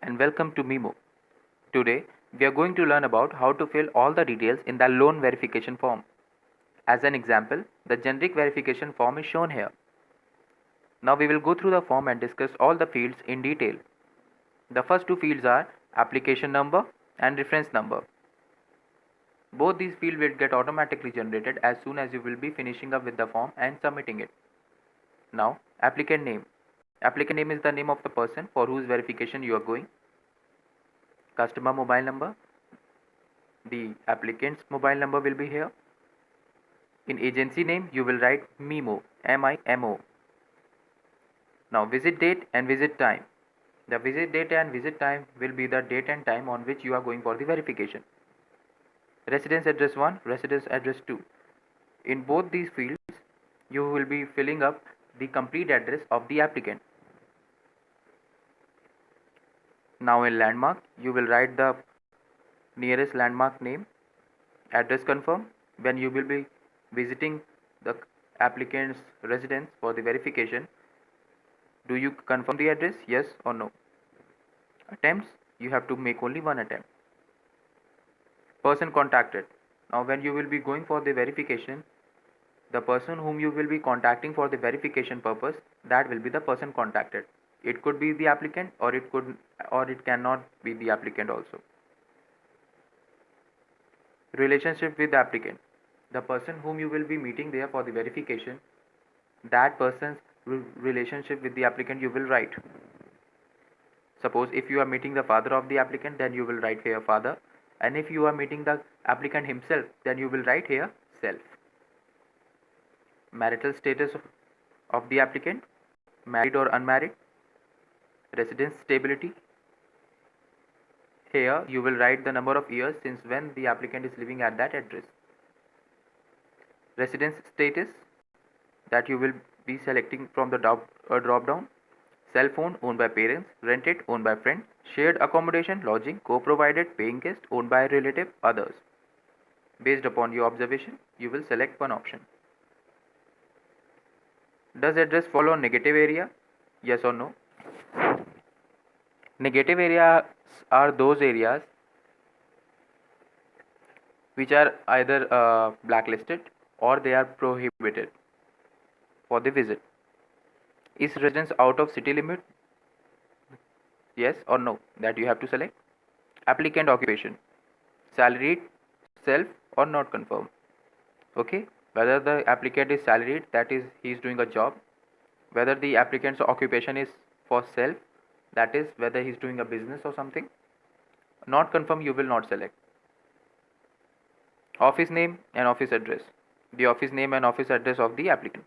and welcome to Mimo. Today, we are going to learn about how to fill all the details in the loan verification form. As an example, the generic verification form is shown here. Now we will go through the form and discuss all the fields in detail. The first two fields are application number and reference number. Both these fields will get automatically generated as soon as you will be finishing up with the form and submitting it. Now, applicant name. Applicant name is the name of the person for whose verification you are going. Customer mobile number. The applicant's mobile number will be here. In agency name, you will write MIMO, M-I-M-O. Now, visit date and visit time. The visit date and visit time will be the date and time on which you are going for the verification. Residence address 1, residence address 2. In both these fields, you will be filling up the complete address of the applicant. Now in landmark, you will write the nearest landmark name, address confirm. When you will be visiting the applicant's residence for the verification, do you confirm the address? Yes or no? Attempts, you have to make only one attempt. Person contacted. Now when you will be going for the verification, the person whom you will be contacting for the verification purpose, that will be the person contacted. It could be the applicant or it cannot be the applicant also. Relationship with the applicant. The person whom you will be meeting there for the verification, that person's relationship with the applicant you will write. Suppose if you are meeting the father of the applicant, then you will write here father, and if you are meeting the applicant himself, then you will write here self. Marital status of the applicant, married or unmarried. Residence stability. Here you will write the number of years since when the applicant is living at that address. Residence status, that you will be selecting from the drop down. Cell phone owned by parents, rented owned by friend, shared accommodation, lodging, co-provided, paying guest owned by a relative, others. Based upon your observation, you will select one option. Does address fall on negative area? Yes or no? Negative areas are those areas which are either blacklisted or they are prohibited for the visit. Is residence out of city limit? Yes or no? That you have to select. Applicant occupation, salaried, self or not confirm. Okay, whether the applicant is salaried, that is he is doing a job. Whether the applicant's occupation is for self, that is whether he is doing a business or something. Not confirm, you will not select. Office name and office address. The office name and office address of the applicant.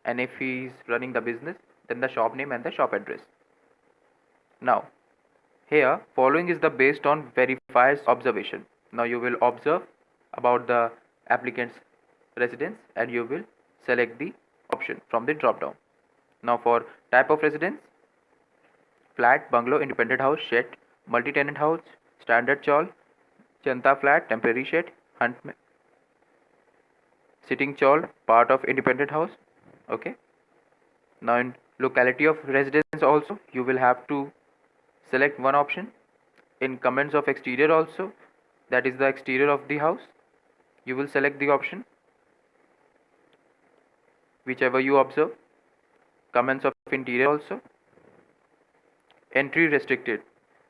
And if he is running the business, then the shop name and the shop address. Now, here following is the based on verifier's observation. Now you will observe about the applicant's residence and you will select the option from the drop down. Now for type of residence, flat, bungalow, independent house, shed, multi-tenant house, standard chawl, janta flat, temporary shed, hunt, sitting chawl, part of independent house. Okay. Now in locality of residence also, you will have to select one option. In comments of exterior also, that is the exterior of the house, you will select the option whichever you observe. Comments of interior also. Entry restricted,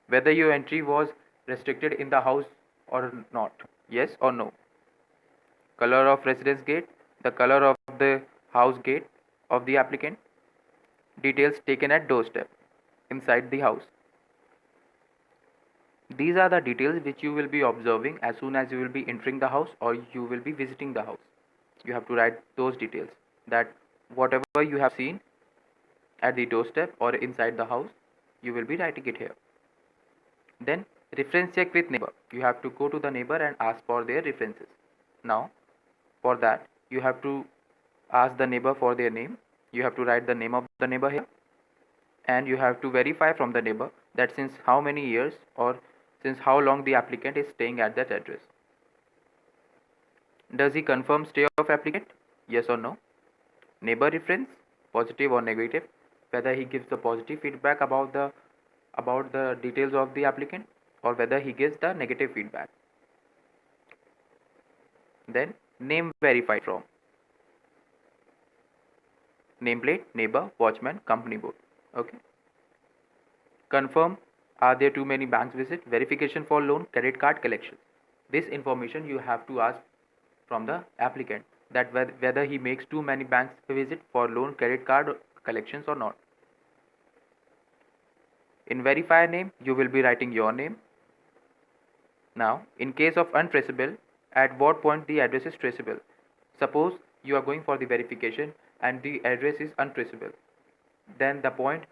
whether your entry was restricted in the house or not, yes or no. Color of residence gate, the color of the house gate of the applicant. Details taken at doorstep inside the house. These are the details which you will be observing as soon as you will be entering the house or you will be visiting the house. You have to write those details, that whatever you have seen at the doorstep or inside the house, you will be writing it here. Then reference check with neighbor. You have to go to the neighbor and ask for their references. Now for that you have to ask the neighbor for their name. You have to write the name of the neighbor here, and you have to verify from the neighbor that since how many years or since how long the applicant is staying at that address. Does he confirm stay of applicant? Yes or no. Neighbor reference, positive or negative, whether he gives the positive feedback about the about the details of the applicant or whether he gives the negative feedback. Then name verified from: nameplate, neighbor, watchman, company board. Okay. Confirm, are there too many banks visit? Verification for loan, credit card collection. This information you have to ask from the applicant, that whether he makes too many banks visit for loan, credit card collections or not. In verifier name, you will be writing your name. Now, in case of untraceable, at what point the address is traceable? Suppose you are going for the verification and the address is untraceable. Then the point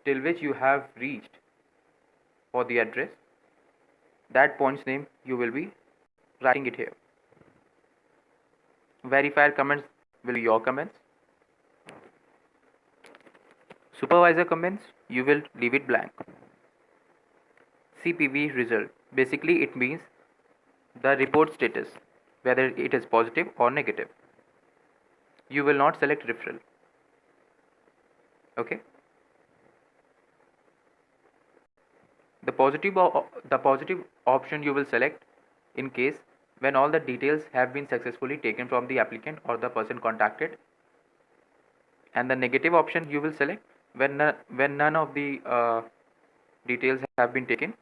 till which you have reached for the address, that point's name you will be writing it here. Verifier comments will be your comments. Supervisor comments, you will leave it blank. CPV result, basically it means the report status, whether it is positive or negative. You will not select referral. Okay. The positive option you will select in case when all the details have been successfully taken from the applicant or the person contacted, and the negative option you will select when none of the details have been taken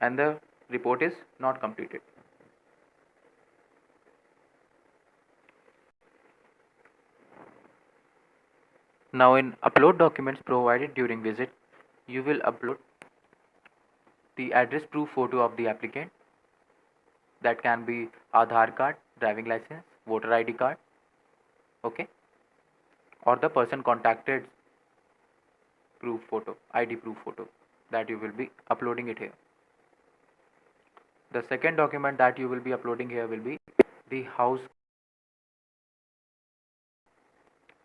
and the report is not completed. Now in upload documents provided during visit, you will upload the address proof photo of the applicant. That can be Aadhaar card, driving license, voter ID card, okay, or the person contacted proof photo, ID proof photo, that you will be uploading it here. The second document that you will be uploading here will be the house,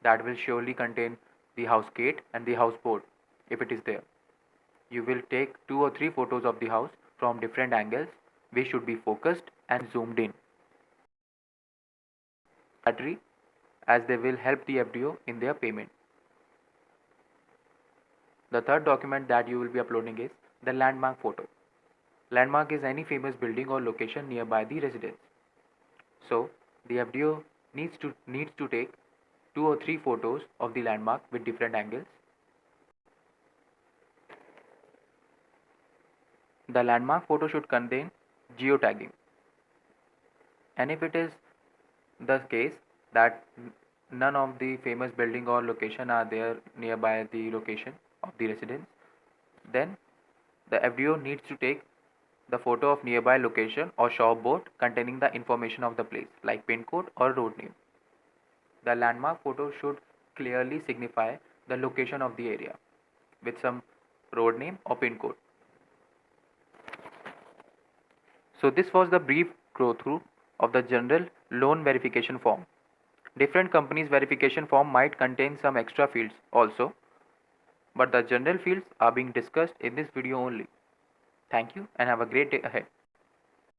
that will surely contain the house gate and the house board if it is there. You will take 2 or 3 photos of the house from different angles, which should be focused and zoomed in, as they will help the FDO in their payment. The third document that you will be uploading is the landmark photo. Landmark is any famous building or location nearby the residence. So the FDO needs to take 2 or 3 photos of the landmark with different angles. The landmark photo should contain geotagging, and if it is the case that none of the famous building or location are there nearby the location of the residence, then the FDO needs to take the photo of nearby location or shop board containing the information of the place, like pin code or road name. The landmark photo should clearly signify the location of the area with some road name or pin code. So this was the brief go through of the general loan verification form. Different companies' verification form might contain some extra fields also, but the general fields are being discussed in this video only. Thank you and have a great day ahead.